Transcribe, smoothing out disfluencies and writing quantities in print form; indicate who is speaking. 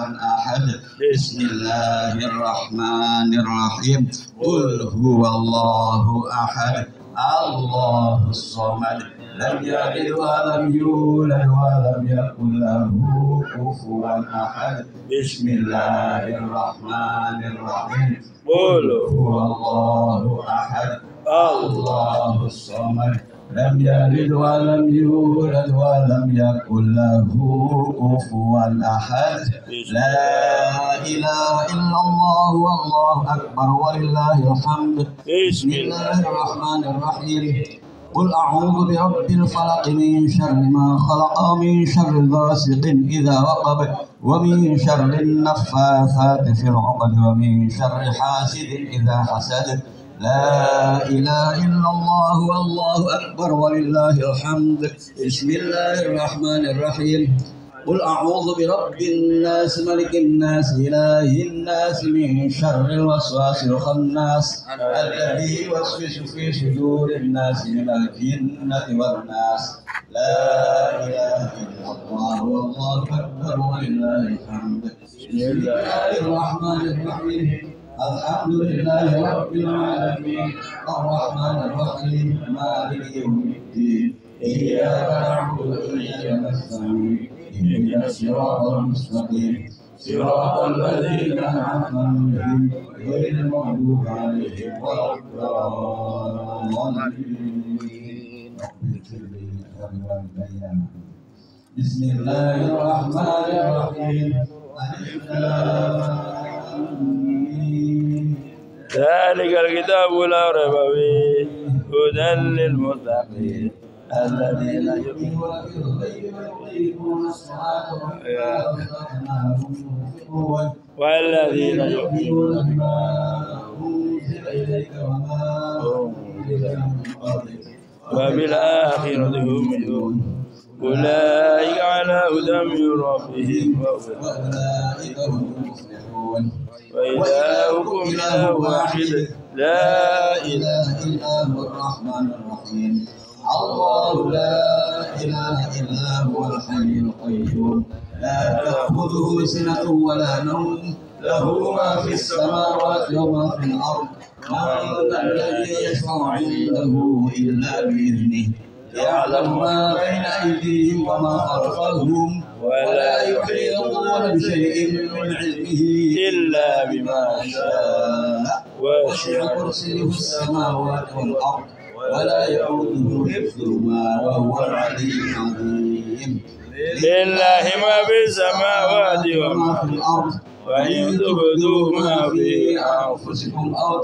Speaker 1: أحد بسم الله الرحمن الرحيم قل هو الله أحد الله الصمد لم يلد ولم يولد ولم يكن له كفوا أحد بسم الله الرحمن الرحيم قل هو الله أحد الله الصمد لم يلد ولم يولد ولم يكن له كفوا أحد لا إله إلا الله والله أكبر ولله الحمد بسم الله الرحمن الرحيم قل أعوذ برب الفلق من شر ما خلق ومن شر غاسق إذا وقب ومن شر النفاثات في العقد ومن شر حاسد إذا حسد لا إله إلا الله والله أكبر ولله الحمد بسم الله الرحمن الرحيم قل أعوذ برب الناس ملك الناس إله الناس من شر الوسواس الخناس الذي يوسوس في صدور الناس من الجنة والناس لا إله إلا الله والله أكبر ولله الحمد بسم الله الرحمن الرحيم الحمد لله رب العالمين الرحمن الرحيم مالك يوم الدين إياك نعبد وإياك نستعين اهدنا الصراط المستقيم صراط الذين أنعمت عليهم غير المغضوب عليهم ولا الضالين بسم الله الرحمن الرحيم
Speaker 2: ذلك الكتاب لا ريب فيه هدى للمتقين الذين
Speaker 1: يؤمنون بالغيب ويقيمون الصلاة
Speaker 2: والذين
Speaker 1: يؤمنون بما أنزل إليك وما أنزل من قبلك
Speaker 2: وبالآخرة هم يؤمنون أولئك على هدى من ربهم
Speaker 1: وأولئك هم المفلحون
Speaker 2: وإلهكم إله واحد لا
Speaker 1: إله إلا هو الرحمن الرحيم الله لا إله إلا هو الحي القيوم لا تأخذه سنة ولا نوم له ما في السماوات وما في الأرض من ذا الذي يشفع عنده إلا بإذنه يعلم ما بين أيديهم وما خلفهم ولا يحيطون بشيء من علمه إلا بما شاء وسع كرسيه السماوات والأرض ولا يؤوده حفظهما وهو العلي العظيم
Speaker 2: لله ما في السماوات
Speaker 1: وما في الأرض وإن تبدوا ما في أنفسكم أو